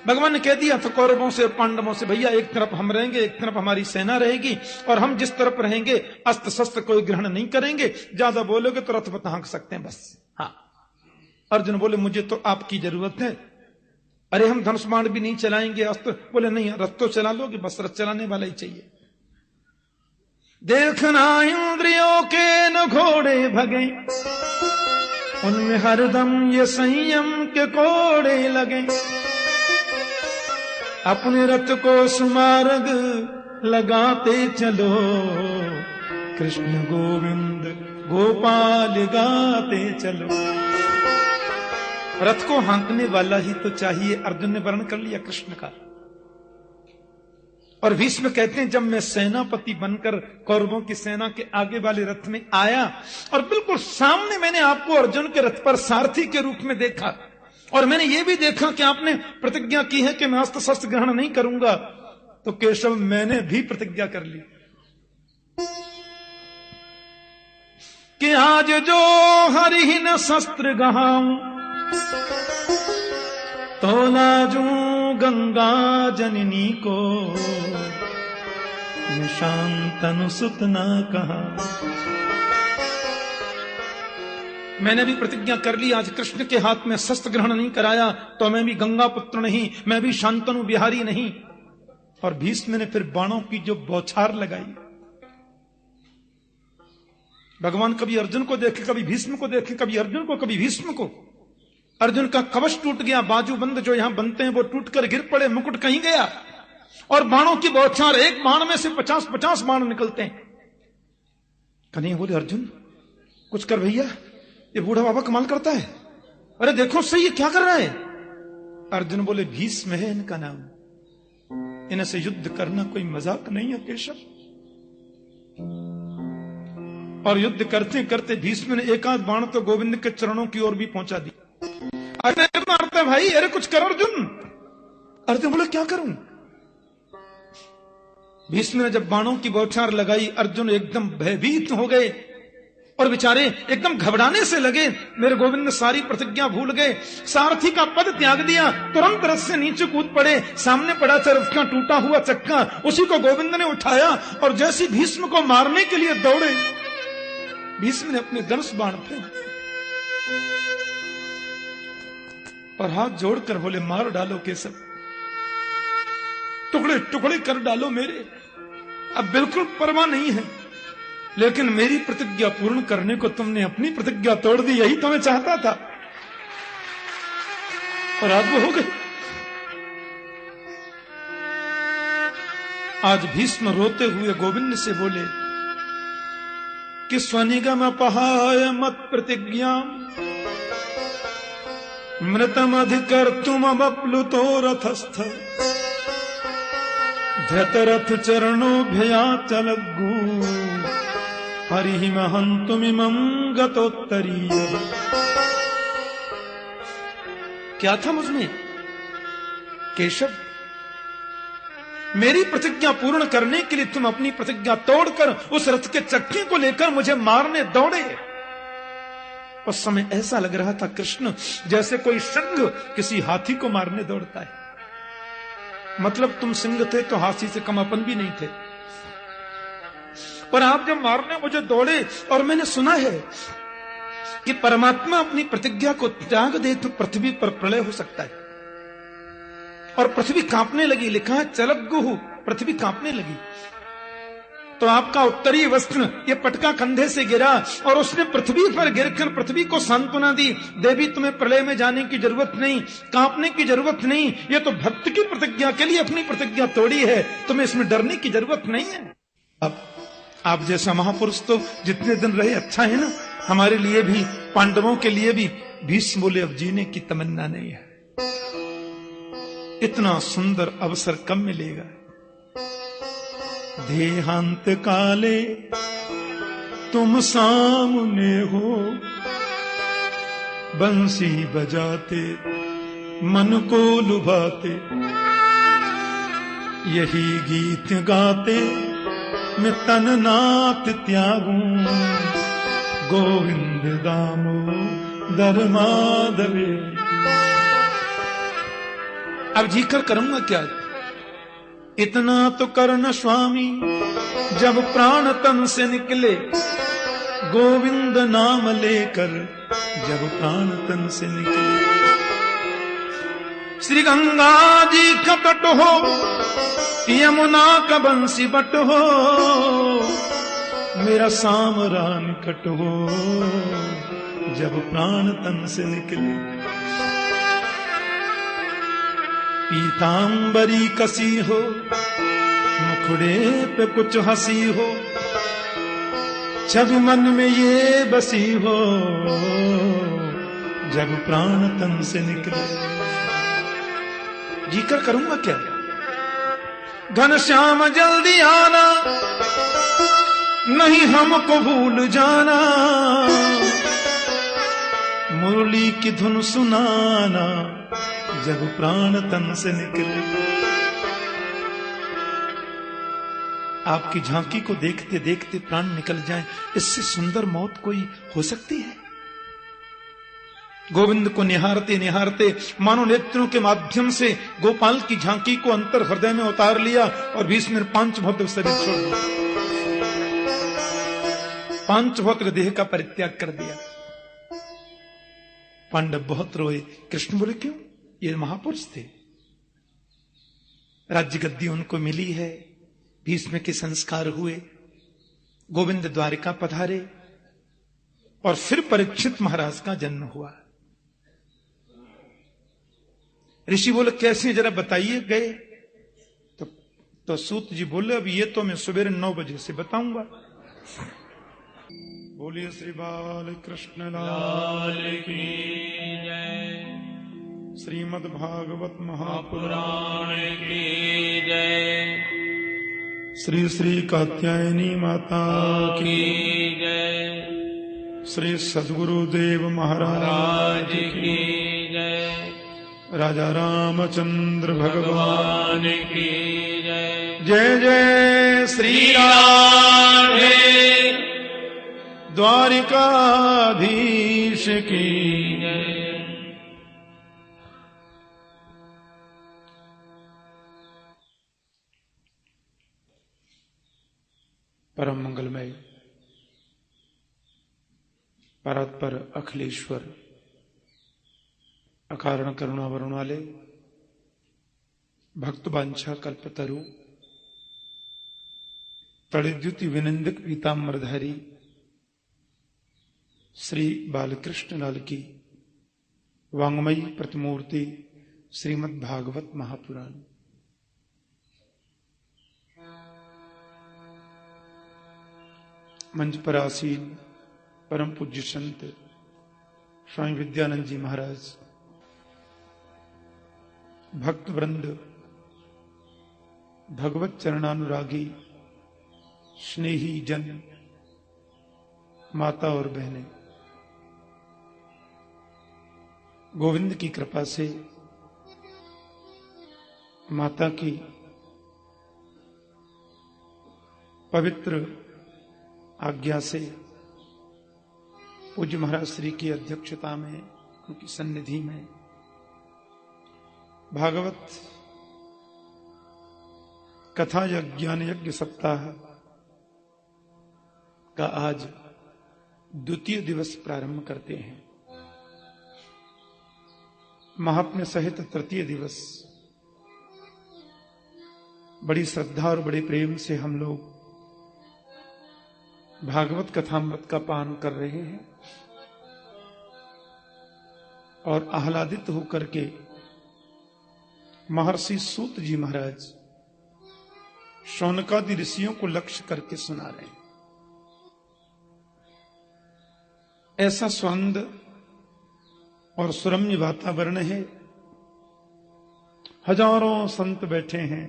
भगवान ने कह दिया था कौरवों से पांडवों से, भैया एक तरफ हम रहेंगे, एक तरफ हमारी सेना रहेगी, और हम जिस तरफ रहेंगे अस्त्र शस्त्र कोई ग्रहण नहीं करेंगे, ज्यादा बोलोगे तो रथ पर हाँक सकते हैं बस। हाँ। अर्जुन बोले मुझे तो आपकी जरूरत है। अरे हम धनुष बाण भी नहीं चलाएंगे, अस्त्र। बोले नहीं, रथ तो चला लोगे, बस रथ चलाने वाला ही चाहिए। देखना इंद्रियों के न घोड़े भगे, उनमें हरदम ये संयम के कोड़े लगे। अपने रथ को सुमार्ग लगाते चलो, कृष्ण गोविंद गोपाल गाते चलो। रथ को हाँकने वाला ही तो चाहिए। अर्जुन ने वर्ण कर लिया कृष्ण का। और भीष्म कहते हैं जब मैं सेनापति बनकर कौरवों की सेना के आगे वाले रथ में आया और बिल्कुल सामने मैंने आपको अर्जुन के रथ पर सारथी के रूप में देखा, और मैंने ये भी देखा कि आपने प्रतिज्ञा की है कि मैं अस्त्र शस्त्र ग्रहण नहीं करूंगा, तो केशव मैंने भी प्रतिज्ञा कर ली कि आज जो हरिहीन शस्त्र गहाऊं, तो लाजू गंगा जननी को, निशांतनु सुत न कहा। मैंने भी प्रतिज्ञा कर ली, आज कृष्ण के हाथ में शस्त्र ग्रहण नहीं कराया तो मैं भी गंगा पुत्र नहीं, मैं भी शांतनु बिहारी नहीं। और भीष्म ने फिर बाणों की जो बौछार लगाई, भगवान कभी अर्जुन को देखे, कभी भीष्म को देखे, कभी अर्जुन को, कभी भीष्म को। अर्जुन का कवच टूट गया, बाजूबंद जो यहां बनते हैं वो टूटकर गिर पड़े, मुकुट कहीं गया, और बाणों की बौछार, एक बाण में से 50-50 बाण निकलते हैं। कन्हैया बोले अर्जुन कुछ कर भैया, ये बूढ़ा बाबा कमाल करता है, अरे देखो सही, ये क्या कर रहा है। अर्जुन बोले भीष्म है इनका नाम, इनसे युद्ध करना कोई मजाक नहीं है केशव। और युद्ध करते करते भीष्म ने एक आध बाण तो गोविंद के चरणों की ओर भी पहुंचा दी। अरे मारता भाई, अरे कुछ कर अर्जुन। अर्जुन बोले क्या करूं। भीष्म ने जब बाणों की बौछार लगाई, अर्जुन एकदम भयभीत हो गए और बेचारे एकदम घबराने से लगे। मेरे गोविंद सारी प्रतिज्ञा भूल गए, सारथी का पद त्याग दिया, तुरंत रथ से नीचे कूद पड़े। सामने पड़ा था रथ का टूटा हुआ चक्का, उसी को गोविंद ने उठाया और जैसे भीष्म को मारने के लिए दौड़े, भीष्म ने अपने धनुष बाण फेंक और हाथ जोड़कर बोले मार डालो केशव, टुकड़े टुकड़े कर डालो मेरे, अब बिल्कुल परवाह नहीं है, लेकिन मेरी प्रतिज्ञा पूर्ण करने को तुमने अपनी प्रतिज्ञा तोड़ दी, यही तो मैं चाहता था। और आज वो हो गई। आज भीष्म रोते हुए गोविंद से बोले कि स्वनिगम अपहाय मत प्रतिज्ञा, मृतम अधिकर तुम अप्लुतो रथस्थ, धृतरथ चरणोभ्या चलग्गु, हरि महंतुमिमं गतोत्तरीय। क्या था मुझमें केशव, मेरी प्रतिज्ञा पूर्ण करने के लिए तुम अपनी प्रतिज्ञा तोड़कर उस रथ के चक्के को लेकर मुझे मारने दौड़े। उस समय ऐसा लग रहा था कृष्ण जैसे कोई सिंह किसी हाथी को मारने दौड़ता है। मतलब तुम सिंह थे तो हाथी से कम अपन भी नहीं थे, पर आप जब मारने मुझे दौड़े और मैंने सुना है कि परमात्मा अपनी प्रतिज्ञा को त्याग दे तो पृथ्वी पर प्रलय हो सकता है, और पृथ्वी कांपने लगी। लिखा है चलग्गु, पृथ्वी कांपने लगी। तो आपका उत्तरी वस्त्र ये पटका कंधे से गिरा और उसने पृथ्वी पर गिरकर पृथ्वी को सांत्वना दी, देवी तुम्हें प्रलय में जाने की जरूरत नहीं, कांपने की जरूरत नहीं, ये तो भक्त की प्रतिज्ञा के लिए अपनी प्रतिज्ञा तोड़ी है, तुम्हें इसमें डरने की जरूरत नहीं है। अब आप जैसा महापुरुष तो जितने दिन रहे अच्छा है ना, हमारे लिए भी, पांडवों के लिए भी। भीष्म बोले अब जीने की तमन्ना नहीं है, इतना सुंदर अवसर कब मिलेगा। देहांत काले तुम सामने हो, बंसी बजाते मन को लुभाते, यही गीत गाते मैं तन नाथ त्यागूं, गोविंद दामोदर माधवे। अब जीकर करूंगा क्या? इतना तो करना स्वामी जब प्राण तन से निकले, गोविंद नाम लेकर जब प्राण तन से निकले। श्री गंगा जी का तट हो, यमुना का बंसी बट हो, मेरा सामरान कट हो जब प्राण तन से निकले। पीतांबरी कसी हो, मुखड़े पे कुछ हंसी हो, छवि मन में ये बसी हो जब प्राण तन से निकले। जीकर करूंगा क्या? घनश्याम जल्दी आना, नहीं हमको भूल जाना, मुरली की धुन सुनाना जब प्राण तन से निकले। आपकी झांकी को देखते देखते प्राण निकल जाएं, इससे सुंदर मौत कोई हो सकती है? गोविंद को निहारते निहारते मानो नेत्रों के माध्यम से गोपाल की झांकी को अंतर हृदय में उतार लिया और 20 मिनट पांचभौतिक शरीर छोड़ दिया, पांचभौतिक देह का परित्याग कर दिया। पांडव बहुत रोए। कृष्ण बोले क्यों? ये महापुरुष थे, राज्य गद्दी उनको मिली है, भीष्म के संस्कार हुए, गोविंद द्वारिका पधारे और फिर परीक्षित महाराज का जन्म हुआ। ऋषि बोले कैसे जरा बताइए? गए तो सूत जी बोले अब ये तो मैं सवेरे 9 बजे से बताऊंगा। बोलिए श्री बाल कृष्ण लाल की जय, श्रीमद् भागवत महापुराण की जय, श्री श्री कात्यायनी माता की जय, श्री सद्गुरुदेव महाराज की जय, राजा रामचंद्र भगवान की जय। जय जय श्री राधे द्वारिकाधीश की जय। परम मंगलमय परात्पर अखिलेश्वर अकारण करुणा वरुण वाले भक्त वांछा कल्पतरु तड़िद्युति विनिंदक पीताम्बरधारी श्री बालकृष्ण लाल की वांगमयी प्रतिमूर्ति श्रीमद् भागवत महापुराण। मंच पर आसीन परम पूज्य संत स्वामी विद्यानंद जी महाराज, भक्त वृंद, भगवत चरणानुरागी स्नेही जन, माता और बहनें, गोविंद की कृपा से, माता की पवित्र आज्ञा से, पूज्य महाराज श्री की अध्यक्षता में, उनकी सन्निधि में भागवत कथा ज्ञान यज्ञ सप्ताह का आज द्वितीय दिवस प्रारंभ करते हैं। महात्म्य सहित तृतीय दिवस बड़ी श्रद्धा और बड़े प्रेम से हम लोग भागवत कथामृत का पान कर रहे हैं और आह्लादित होकर के महर्षि सूत जी महाराज शौनकादि ऋषियों को लक्ष्य करके सुना रहे हैं। ऐसा स्वंद और सुरम्य वातावरण है, हजारों संत बैठे हैं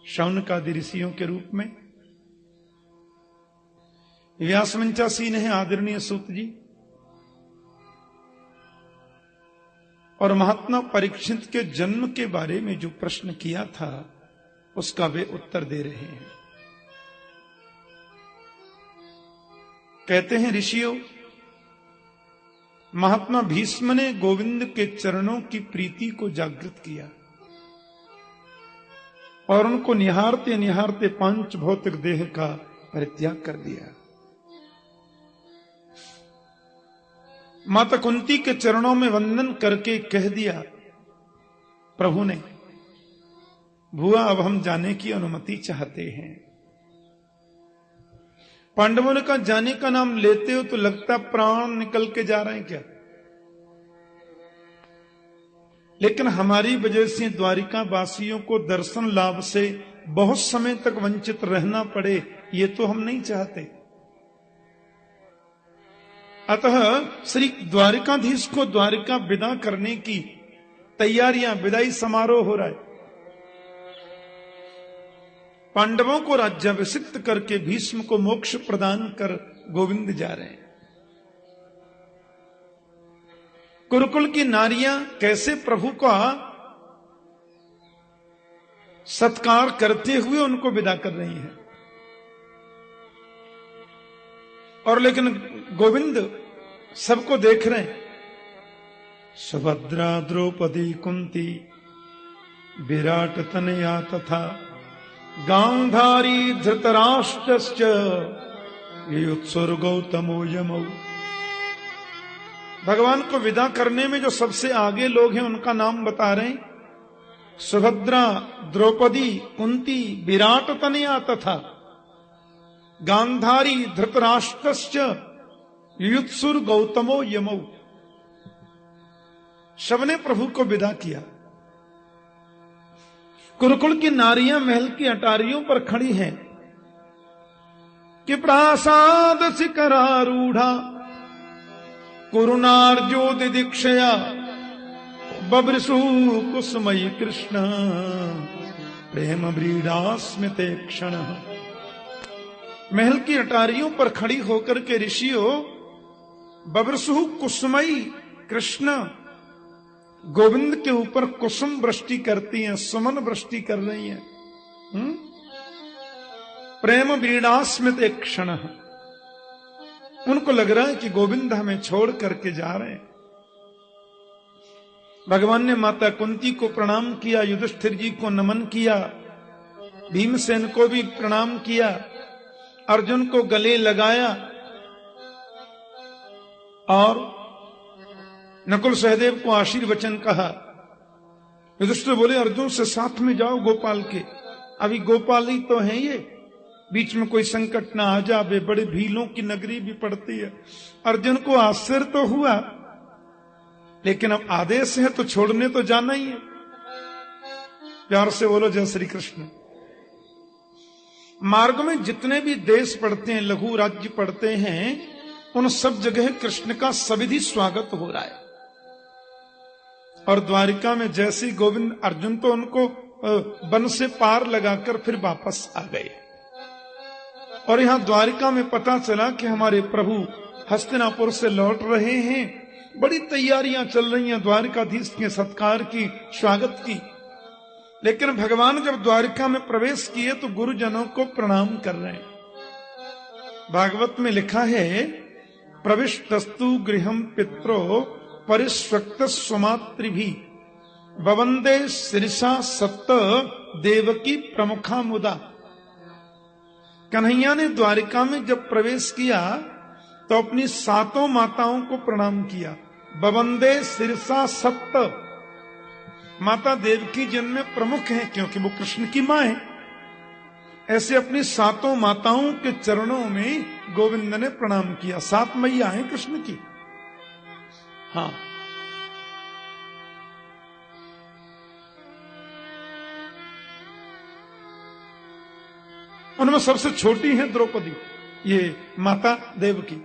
शौनकादि ऋषियों के रूप में। व्यासमंचासीन है आदरणीय सूत जी और महात्मा परीक्षित के जन्म के बारे में जो प्रश्न किया था उसका वे उत्तर दे रहे हैं। कहते हैं ऋषियों, महात्मा भीष्म ने गोविंद के चरणों की प्रीति को जागृत किया और उनको निहारते निहारते पांच भौतिक देह का परित्याग कर दिया। माता कुंती के चरणों में वंदन करके कह दिया प्रभु ने, बुआ अब हम जाने की अनुमति चाहते हैं। पांडवों ने कहा जाने का नाम लेते हो तो लगता प्राण निकल के जा रहे हैं क्या, लेकिन हमारी वजह से द्वारिका वासियों को दर्शन लाभ से बहुत समय तक वंचित रहना पड़े, ये तो हम नहीं चाहते। अतः श्री द्वारिकाधीश को द्वारिका विदा करने की तैयारियां, विदाई समारोह हो रहा है। पांडवों को राज्याभिषिक्त करके भीष्म को मोक्ष प्रदान कर गोविंद जा रहे हैं। कुरुकुल की नारियां कैसे प्रभु का सत्कार करते हुए उनको विदा कर रही हैं, और लेकिन गोविंद सबको देख रहे हैं। सुभद्रा द्रौपदी कुंती विराट तनया तथा गांधारी धृतराष्ट्रश्च युत्सुर्गौतमो यमौ। भगवान को विदा करने में जो सबसे आगे लोग हैं उनका नाम बता रहे हैं। सुभद्रा, द्रौपदी, कुंती, विराट तनया तथा गांधारी धृतराष्ट्रश्च युत्सुर गौतमो यमौ। सबने प्रभु को विदा किया। कुरुकुल की नारियां महल की अटारियों पर खड़ी हैं कि प्रासाद शिखरारूढ़ा कुरुनार्जो दिदीक्षया बब्रसु कुसुमयी कृष्ण प्रेम व्रीडास्मिते क्षण। महल की अटारियों पर खड़ी होकर के ऋषियों बब्रसु कुसुमयी कृष्ण गोविंद के ऊपर कुसुम वृष्टि करती हैं, सुमन वृष्टि कर रही हैं। प्रेम व्रीडास्मित एक क्षण। उनको लग रहा है कि गोविंद हमें छोड़ करके जा रहे हैं। भगवान ने माता कुंती को प्रणाम किया, युधिष्ठिर जी को नमन किया, भीमसेन को भी प्रणाम किया, अर्जुन को गले लगाया और नकुल सहदेव को आशीर्वचन कहा। युधिष्ठिर बोले अर्जुन से साथ में जाओ गोपाल के, अभी गोपाल ही तो है ये, बीच में कोई संकट ना आ जाए, बड़े भीलों की नगरी भी पड़ती है। अर्जुन को आश्चर्य तो हुआ, लेकिन अब आदेश है तो छोड़ने तो जाना ही है। प्यार से बोलो जय श्री कृष्ण। मार्ग में जितने भी देश पड़ते हैं, लघु राज्य पड़ते हैं, उन सब जगह कृष्ण का सविधि स्वागत हो रहा है। और द्वारिका में जैसी गोविंद, अर्जुन तो उनको वन से पार लगाकर फिर वापस आ गए। और यहां द्वारिका में पता चला कि हमारे प्रभु हस्तिनापुर से लौट रहे हैं। बड़ी तैयारियां चल रही हैं द्वारिकाधीश के सत्कार की, स्वागत की। लेकिन भगवान जब द्वारिका में प्रवेश किए तो गुरुजनों को प्रणाम कर रहे हैं। भागवत में लिखा है प्रविष्टस्तु गृहम पित्रो परिस्वक्त स्वमातृभि बवंदे शिरसा सप्त देवकी प्रमुखा मुदा। कन्हैया ने द्वारिका में जब प्रवेश किया तो अपनी सातों माताओं को प्रणाम किया। बवंदे शिरसा सप्त, माता देवकी जिनमें प्रमुख हैं क्योंकि वो कृष्ण की मां है, ऐसे अपनी सातों माताओं के चरणों में गोविंद ने प्रणाम किया। सात मैया हैं कृष्ण की। हाँ, उनमें सबसे छोटी है द्रौपदी, ये माता देवकी।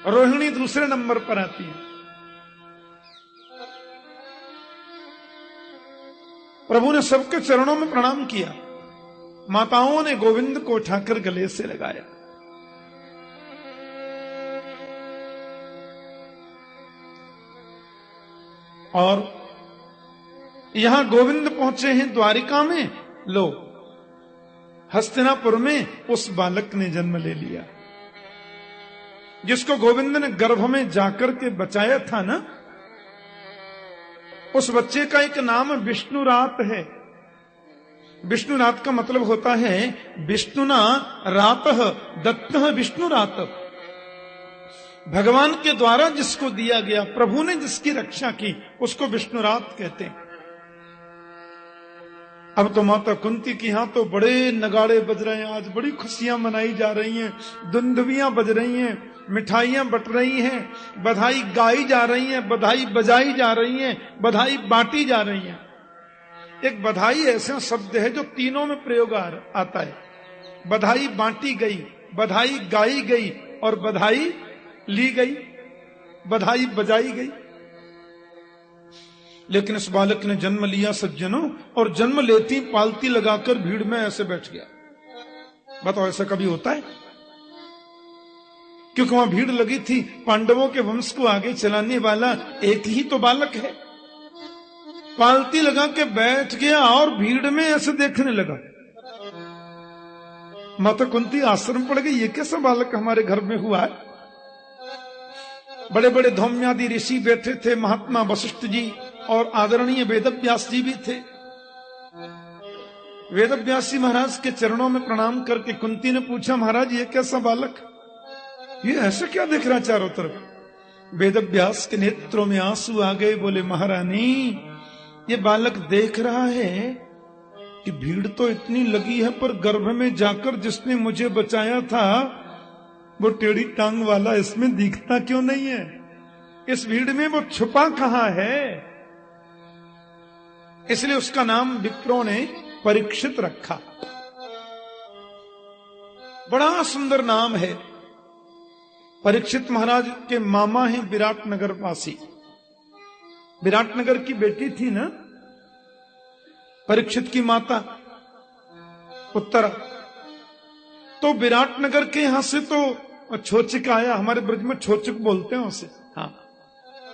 रोहिणी दूसरे नंबर पर आती है। प्रभु ने सबके चरणों में प्रणाम किया। माताओं ने गोविंद को उठाकर गले से लगाया। और यहां गोविंद पहुंचे हैं द्वारिका में। लो, हस्तिनापुर में उस बालक ने जन्म ले लिया। जिसको गोविंद ने गर्भ में जाकर के बचाया था ना, उस बच्चे का एक नाम विष्णुरात है। विष्णुरात का मतलब होता है विष्णुना रातः दत्तः विष्णुरात। भगवान के द्वारा जिसको दिया गया, प्रभु ने जिसकी रक्षा की, उसको विष्णुरात कहते हैं। अब तो माता कुंती की यहां तो बड़े नगाड़े बज रहे हैं, आज बड़ी खुशियां मनाई जा रही हैं, दुंदुभियां बज रही हैं, मिठाइयां बट रही हैं, बधाई गाई जा रही हैं, बधाई बजाई जा रही हैं, बधाई बांटी जा रही हैं। एक बधाई ऐसा शब्द है जो तीनों में प्रयोग आता है। बधाई बांटी गई, बधाई गाई गई और बधाई ली गई, बधाई बजाई गई। लेकिन इस बालक ने जन्म लिया सज्जनों, और जन्म लेती पालती लगाकर भीड़ में ऐसे बैठ गया। बताओ ऐसा कभी होता है? क्योंकि वहां भीड़ लगी थी, पांडवों के वंश को आगे चलाने वाला एक ही तो बालक है। पालती लगा के बैठ गया और भीड़ में ऐसे देखने लगा। माता कुंती आश्रम पड़ गई, ये कैसा बालक हमारे घर में हुआ है? बड़े बड़े धौम्यादि ऋषि बैठे थे, महात्मा वशिष्ठ जी और आदरणीय वेदव्यास जी भी थे। वेदव्यास जी महाराज के चरणों में प्रणाम करके कुंती ने पूछा, महाराज ये कैसा बालक, ये ऐसा क्या देख रहा चारों तरफ? वेदव्यास के नेत्रों में आंसू आ गए, बोले महारानी ये बालक देख रहा है कि भीड़ तो इतनी लगी है, पर गर्भ में जाकर जिसने मुझे बचाया था वो टेढ़ी टांग वाला इसमें दिखता क्यों नहीं है? इस भीड़ में वो छुपा कहां है? इसलिए उसका नाम विप्रों ने परीक्षित रखा। बड़ा सुंदर नाम है। परीक्षित महाराज के मामा हैं विराटनगर वासी। विराटनगर की बेटी थी ना परीक्षित की माता उत्तरा, तो विराटनगर के यहां से तो छोचिक आया। हमारे ब्रज में छोचिक बोलते हैं उसे। हाँ,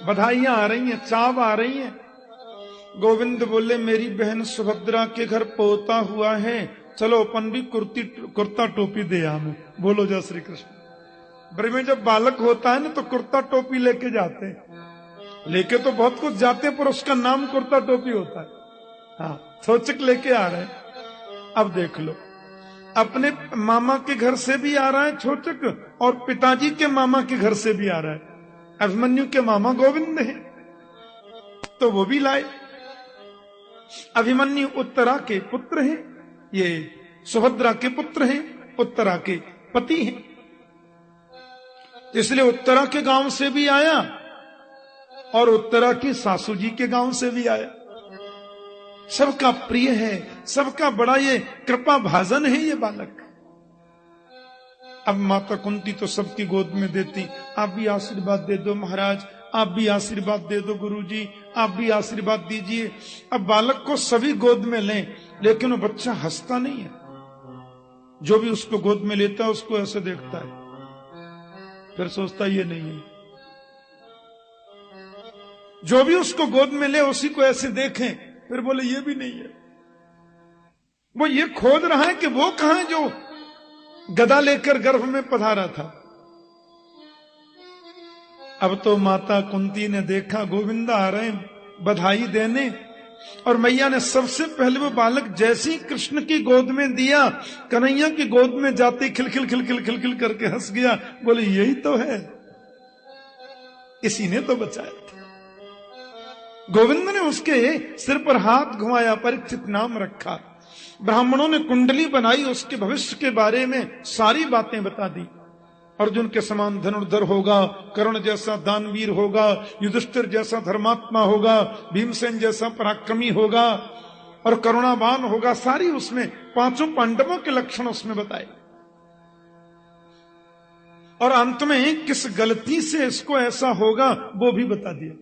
बधाइयां आ रही हैं, चाव आ रही हैं। गोविंद बोले मेरी बहन सुभद्रा के घर पोता हुआ है, चलो अपन भी कुर्ता टोपी दे हमें। बोलो जय श्री कृष्ण। ब्रज में जब बालक होता है ना तो कुर्ता टोपी लेके जाते हैं, लेके तो बहुत कुछ जाते हैं पर उसका नाम कुर्ता टोपी होता है। हाँ, छोचिक लेके आ रहे हैं। अब देख लो, अपने मामा के घर से भी आ रहा है छोचिक, और पिताजी के मामा के घर से भी आ रहा है। अभिमन्यु के मामा गोविंद है तो वो भी लाए। अभिमन्यु उत्तरा के पुत्र हैं, ये सुभद्रा के पुत्र हैं, उत्तरा के पति हैं, इसलिए उत्तरा के गांव से भी आया और उत्तरा की सासू जी के गांव से भी आया। सबका प्रिय है, सबका बड़ा ये कृपा भाजन है ये बालक। अब माता कुंती तो सबकी गोद में देती, आप भी आशीर्वाद दे दो महाराज, आप भी आशीर्वाद दे दो गुरुजी, आप भी आशीर्वाद दीजिए। अब बालक को सभी गोद में लें, लेकिन वो बच्चा हंसता नहीं है। जो भी उसको गोद में लेता है उसको ऐसे देखता है, फिर सोचता ये नहीं है। जो भी उसको गोद में ले उसी को ऐसे देखें, फिर बोले ये भी नहीं है। वो ये खोज रहा है कि वो कहां है जो गदा लेकर गर्भ में पधारा था। अब तो माता कुंती ने देखा गोविंद आ रहे हैं बधाई देने, और मैया ने सबसे पहले वो बालक जैसे ही कृष्ण की गोद में दिया, कन्हैया की गोद में जाते खिलखिल खिलखिल खिलखिल करके हंस गया। बोले यही तो है, इसी ने तो बचाया था। गोविंद ने उसके सिर पर हाथ घुमाया, परीक्षित नाम रखा। ब्राह्मणों ने कुंडली बनाई, उसके भविष्य के बारे में सारी बातें बता दी। अर्जुन के समान धनुर्धर होगा, कर्ण जैसा दानवीर होगा, युधिष्ठिर जैसा धर्मात्मा होगा, भीमसेन जैसा पराक्रमी होगा और करुणावान होगा। सारी उसमें पांचों पांडवों के लक्षण उसमें बताए, और अंत में किस गलती से इसको ऐसा होगा वो भी बता दिया।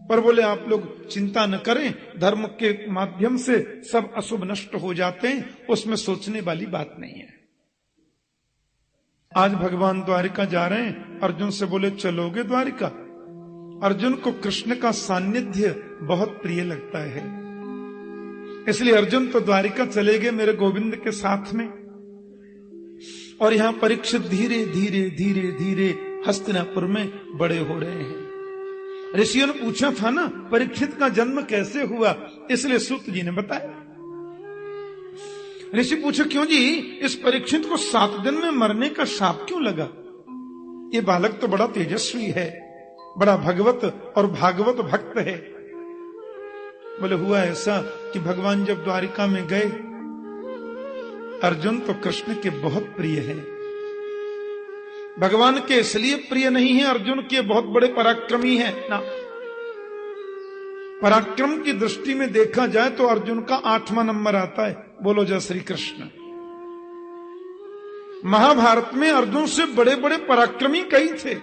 पर बोले आप लोग चिंता न करें, धर्म के माध्यम से सब अशुभ नष्ट हो जाते हैं, उसमें सोचने वाली बात नहीं है। आज भगवान द्वारिका जा रहे हैं, अर्जुन से बोले चलोगे द्वारिका? अर्जुन को कृष्ण का सानिध्य बहुत प्रिय लगता है, इसलिए अर्जुन तो द्वारिका चले गए मेरे गोविंद के साथ में। और यहां परीक्षित धीरे धीरे धीरे धीरे हस्तिनापुर में बड़े हो रहे हैं। ऋषियों ने पूछा था ना परीक्षित का जन्म कैसे हुआ, इसलिए सूत जी ने बताया। ऋषि पूछे क्यों जी, इस परीक्षित को 7 दिन में मरने का शाप क्यों लगा? ये बालक तो बड़ा तेजस्वी है, बड़ा भगवत और भागवत भक्त है। बोले हुआ ऐसा कि भगवान जब द्वारिका में गए, अर्जुन तो कृष्ण के बहुत प्रिय हैं। भगवान के इसलिए प्रिय नहीं है अर्जुन के बहुत बड़े पराक्रमी हैं ना, पराक्रम की दृष्टि में देखा जाए तो अर्जुन का 8वां नंबर आता है। बोलो जय श्री कृष्ण। महाभारत में अर्जुन से बड़े बड़े पराक्रमी कई थे,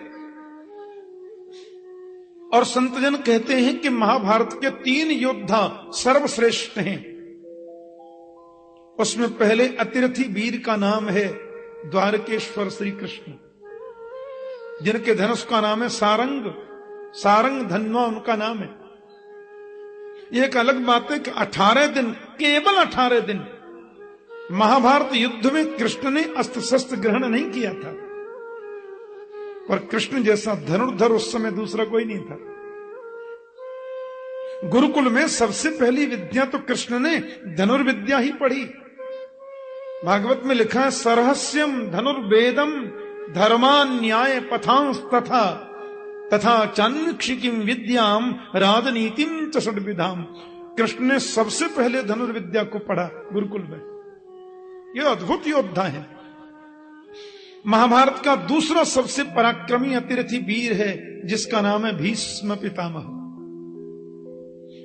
और संतजन कहते हैं कि महाभारत के 3 योद्धा सर्वश्रेष्ठ हैं। उसमें पहले अतिरथी वीर का नाम है द्वारकेश्वर श्री कृष्ण, जिनके धनुष का नाम है सारंग, सारंग धन्वा उनका नाम है। ये एक अलग बात है कि 18 दिन, केवल 18 दिन महाभारत युद्ध में कृष्ण ने अस्त्र शस्त्र ग्रहण नहीं किया था, पर कृष्ण जैसा धनुर्धर उस समय दूसरा कोई नहीं था। गुरुकुल में सबसे पहली विद्या तो कृष्ण ने धनुर्विद्या ही पढ़ी। भागवत में लिखा है सरहस्यम धनुर्वेदम धर्मान न्याय पथांस तथा तथा चान्वीक्षिकीम विद्याम राजनीतिम च षड्विधाम। कृष्ण ने सबसे पहले धनुर्विद्या को पढ़ा गुरुकुल में। यह अद्भुत योद्धा है। महाभारत का दूसरा सबसे पराक्रमी अतिरथी वीर है जिसका नाम है भीष्म पितामह।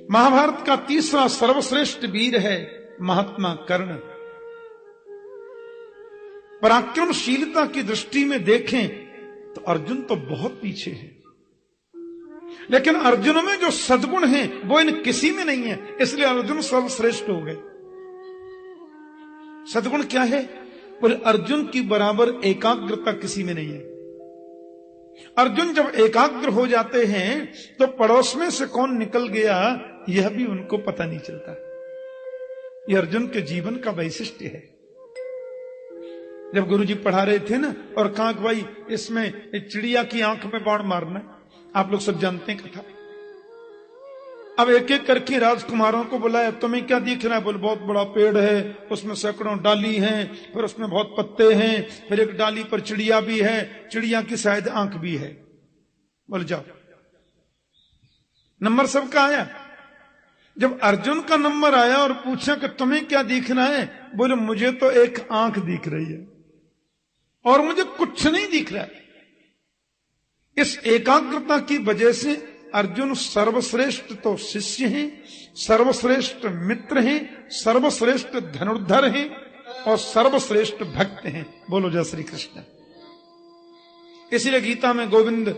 महाभारत का तीसरा सर्वश्रेष्ठ वीर है महात्मा कर्ण। पराक्रमशीलता की दृष्टि में देखें तो अर्जुन तो बहुत पीछे है, लेकिन अर्जुन में जो सद्गुण हैं वो इन किसी में नहीं है, इसलिए अर्जुन सर्वश्रेष्ठ हो गए। सद्गुण क्या है? बोले अर्जुन की बराबर एकाग्रता किसी में नहीं है। अर्जुन जब एकाग्र हो जाते हैं तो पड़ोस में से कौन निकल गया यह भी उनको पता नहीं चलता। यह अर्जुन के जीवन का वैशिष्ट्य है। जब गुरुजी पढ़ा रहे थे ना, और कहा कि भाई इसमें चिड़िया की आंख में बाण मारना, आप लोग सब जानते हैं कथा। अब एक एक करके राजकुमारों को बुलाया, तुम्हें क्या दिख रहा है? बोले बहुत बड़ा पेड़ है, उसमें सैकड़ों डाली हैं, फिर उसमें बहुत पत्ते हैं, फिर एक डाली पर चिड़िया भी है, चिड़िया की शायद आंख भी है। बोले जाओ। नंबर सबका आया। जब अर्जुन का नंबर आया और पूछा कि तुम्हें क्या दिख रहा है? बोले मुझे तो एक आंख दिख रही है और मुझे कुछ नहीं दिख रहा है। इस एकाग्रता की वजह से अर्जुन सर्वश्रेष्ठ तो शिष्य हैं, सर्वश्रेष्ठ मित्र हैं, सर्वश्रेष्ठ धनुर्धर हैं और सर्वश्रेष्ठ भक्त हैं। बोलो जय श्री कृष्ण। इसलिए गीता में गोविंद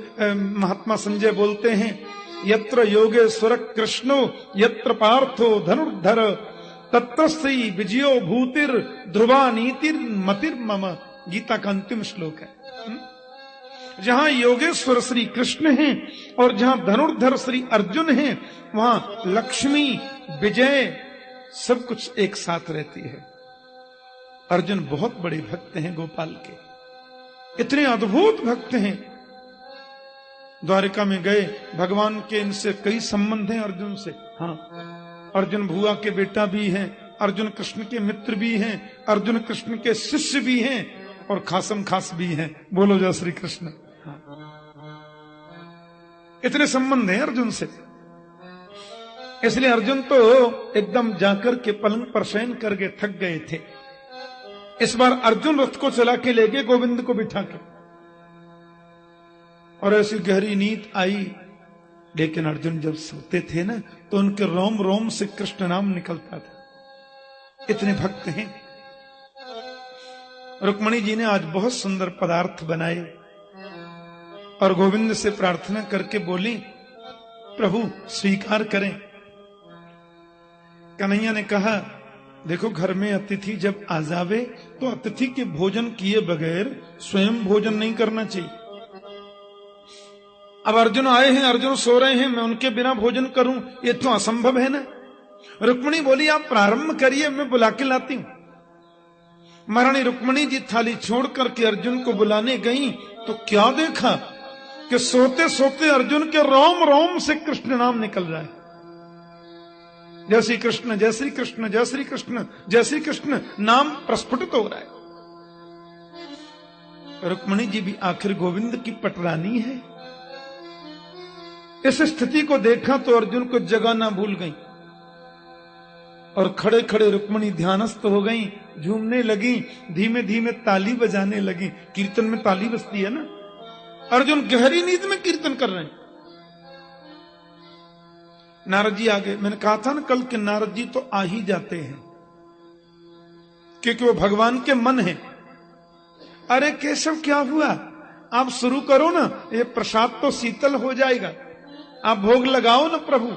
महात्मा संजय बोलते हैं, यत्र योगेश्वर कृष्णो यत्र पार्थो धनुर्धर तत्र श्री विजयो भूतिर ध्रुवा नीतिर मतिर मम। गीता का अंतिम श्लोक है। जहां योगेश्वर श्री कृष्ण हैं और जहां धनुर्धर श्री अर्जुन हैं, वहां लक्ष्मी विजय सब कुछ एक साथ रहती है। अर्जुन बहुत बड़े भक्त हैं गोपाल के, इतने अद्भुत भक्त हैं। द्वारिका में गए, भगवान के इनसे कई संबंध हैं अर्जुन से। हाँ, अर्जुन भुआ के बेटा भी हैं, अर्जुन कृष्ण के मित्र भी हैं, अर्जुन कृष्ण के शिष्य भी हैं और खासम खास भी हैं। बोलो जय श्री कृष्ण। हाँ। इतने संबंध हैं अर्जुन से। इसलिए अर्जुन तो एकदम जाकर के पलंग पर शयन करके थक गए थे। इस बार अर्जुन रथ को चला के ले गए गोविंद को बिठा के, और ऐसी गहरी नींद आई। लेकिन अर्जुन जब सोते थे ना तो उनके रोम रोम से कृष्ण नाम निकलता था। इतने भक्त हैं। रुक्मणी जी ने आज बहुत सुंदर पदार्थ बनाए और गोविंद से प्रार्थना करके बोली, प्रभु स्वीकार करें। कन्हैया ने कहा, देखो घर में अतिथि जब आ जावे तो अतिथि के भोजन किए बगैर स्वयं भोजन नहीं करना चाहिए। अब अर्जुन आए हैं, अर्जुन सो रहे हैं, मैं उनके बिना भोजन करूं, ये तो असंभव है ना। रुक्मिणी बोली, आप प्रारंभ करिए, मैं बुला के लाती हूं। महारानी रुक्मणी जी थाली छोड़ करके अर्जुन को बुलाने गई तो क्या देखा कि सोते सोते अर्जुन के रोम रोम से कृष्ण नाम निकल रहा है। जय श्री कृष्ण, जय श्री कृष्ण, जय श्री कृष्ण, जय श्री कृष्ण नाम प्रस्फुटित हो रहा है। रुक्मणी जी भी आखिर गोविंद की पटरानी है। इस स्थिति को देखा तो अर्जुन को जगाना भूल गई और खड़े खड़े रुक्मणी ध्यानस्थ हो गई, झूमने लगी, धीमे धीमे ताली बजाने लगी। कीर्तन में ताली बजती है ना। अर्जुन गहरी नींद में कीर्तन कर रहे हैं। नारद जी आ गए। मैंने कहा था ना कल के नारद जी तो आ ही जाते हैं क्योंकि वो भगवान के मन है। अरे केशव क्या हुआ, आप शुरू करो ना, ये प्रसाद तो शीतल हो जाएगा, आप भोग लगाओ ना प्रभु।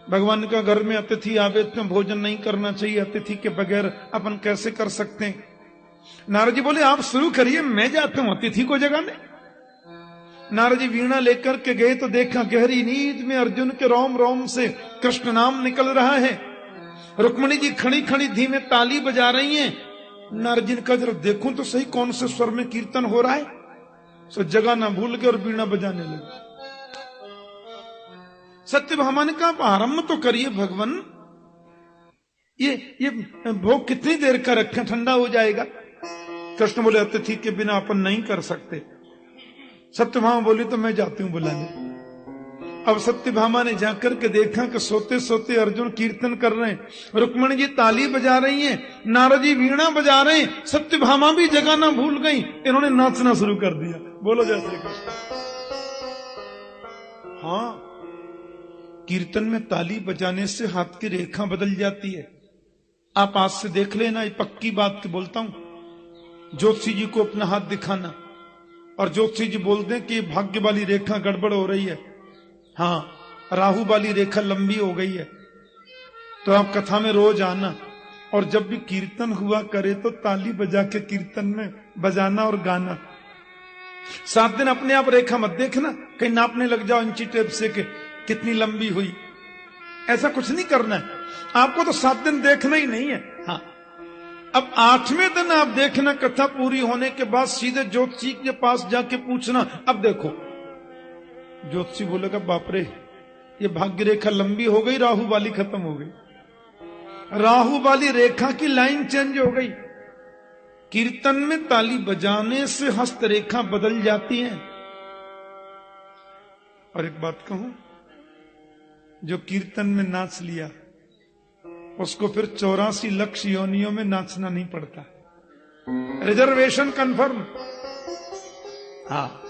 भगवान का घर में अतिथि आवे तो भोजन नहीं करना चाहिए, अतिथि के बगैर अपन कैसे कर सकते हैं। नारद जी बोले आप शुरू करिए, मैं जाता हूं अतिथि को जगाने। नारद जी वीणा लेकर के गए तो देखा गहरी नींद में अर्जुन के रोम रोम से कृष्ण नाम निकल रहा है। रुक्मणी जी खड़ी खड़ी धीमे ताली बजा रही हैं। नारद जी ने कहा जरा देखूं तो सही कौन से स्वर में कीर्तन हो रहा है। सो जगह ना भूल गए और वीणा बजाने लगे। सत्यभामा ने कहा आरंभ तो करिए भगवान, ये भोग कितनी देर का रखें, ठंडा हो जाएगा। कृष्ण बोले अतिथि के बिना अपन नहीं कर सकते। सत्यभामा बोली तो मैं जाती हूं बुलाने। अब सत्यभामा ने जाकर के देखा कि सोते सोते अर्जुन कीर्तन कर रहे हैं, रुक्मणी जी ताली बजा रही हैं, नारद जी वीणा बजा रहे हैं। सत्यभामा भी जगाना भूल गई, इन्होंने नाचना शुरू कर दिया। बोलो जय श्री कृष्ण। हाँ, कीर्तन में ताली बजाने से हाथ की रेखा बदल जाती है। आप आज से देख लेना, ये पक्की बात बोलता हूं। ज्योतिषी जी को अपना हाथ दिखाना और ज्योतिषी जी बोल दें कि भाग्य वाली रेखा गड़बड़ हो रही है, हाँ राहु वाली रेखा लंबी हो गई है, तो आप कथा में रोज आना और जब भी कीर्तन हुआ करे तो ताली बजा के कीर्तन में बजाना और गाना। 7 दिन अपने आप रेखा मत देखना, कहीं नापने लग जाओ इंची टेप से कि कितनी लंबी हुई। ऐसा कुछ नहीं करना है आपको, तो 7 दिन देखना ही नहीं है। हाँ, अब 8वें दिन आप देखना, कथा पूरी होने के बाद सीधे ज्योतिषी के पास जाके पूछना अब देखो। ज्योतिषी बोलेगा बाप रे ये भाग्य रेखा लंबी हो गई, राहु वाली खत्म हो गई। राहु वाली रेखा की लाइन चेंज हो गई। कीर्तन में ताली बजाने से हस्त रेखा बदल जाती है। और एक बात कहूं, जो कीर्तन में नाच लिया उसको फिर 84 लाख योनियों में नाचना नहीं पड़ता। Reservation confirm. हाँ,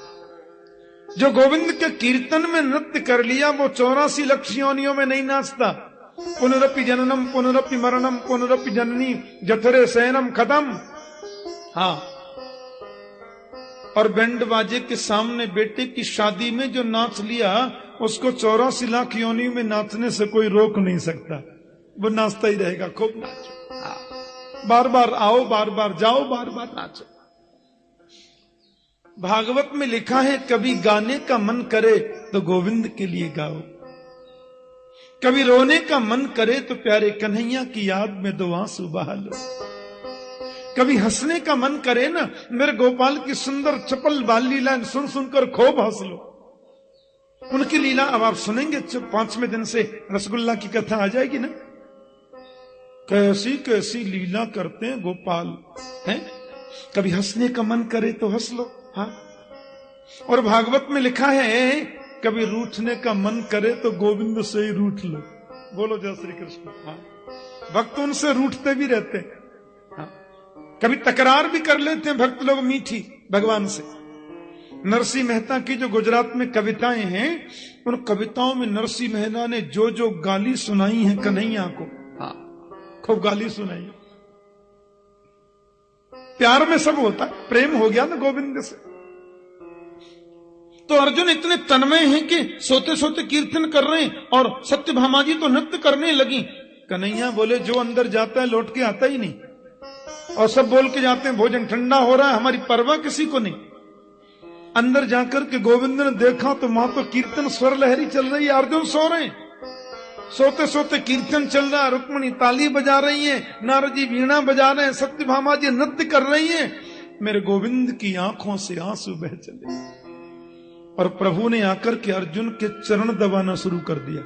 जो गोविंद के कीर्तन में नृत्य कर लिया वो 84 लाख योनियों में नहीं नाचता। पुनरपि जननम पुनरपि मरणम पुनरपि जननी जठरे शयनम खत्म। हाँ, और बैंड बाजे के सामने बेटे की शादी में जो नाच लिया उसको 84 लाख योनियों में नाचने से कोई रोक नहीं सकता। वो नाचता ही रहेगा, खूब नाचो। हाँ, बार बार आओ, बार बार जाओ, बार बार नाचो। भागवत में लिखा है कभी गाने का मन करे तो गोविंद के लिए गाओ, कभी रोने का मन करे तो प्यारे कन्हैया की याद में 2 आंसू बहा लो, कभी हंसने का मन करे ना मेरे गोपाल की सुंदर चपल बाल लीला सुन सुनकर खूब हंस लो। उनकी लीला अब आप सुनेंगे, 5वें दिन से रसगुल्ला की कथा आ जाएगी ना। कैसी कैसी लीला करते हैं गोपाल हैं। कभी हंसने का मन करे तो हंस लो। हाँ, और भागवत में लिखा है कभी रूठने का मन करे तो गोविंद से ही रूठ लो। बोलो जय श्री कृष्ण। हाँ, भक्त उनसे रूठते भी रहते हैं। हाँ, कभी तकरार भी कर लेते हैं भक्त लोग मीठी भगवान से। नरसिंह मेहता की जो गुजरात में कविताएं हैं, उन कविताओं में नरसिंह मेहता ने जो जो गाली सुनाई है कन्हैया को, हाँ खूब गाली सुनाई। प्यार में सब होता है, प्रेम हो गया ना गोविंद से। तो अर्जुन इतने तन्मय हैं कि सोते सोते कीर्तन कर रहे हैं और सत्यभामा जी तो नृत्य करने लगी। कन्हैया बोले जो अंदर जाता है लौट के आता ही नहीं, और सब बोल के जाते हैं भोजन ठंडा हो रहा है, हमारी परवाह किसी को नहीं। अंदर जाकर के गोविंद ने देखा तो वहां तो कीर्तन स्वर लहरी चल रही है, अर्जुन सो रहे हैं। सोते सोते कीर्तन चल रहा, रुक्मणी ताली बजा रही है, नारद जी वीणा बजा रहे हैं, सत्यभामा जी नृत्य कर रही हैं। मेरे गोविंद की आंखों से आंसू बह चले और प्रभु ने आकर के अर्जुन के चरण दबाना शुरू कर दिया।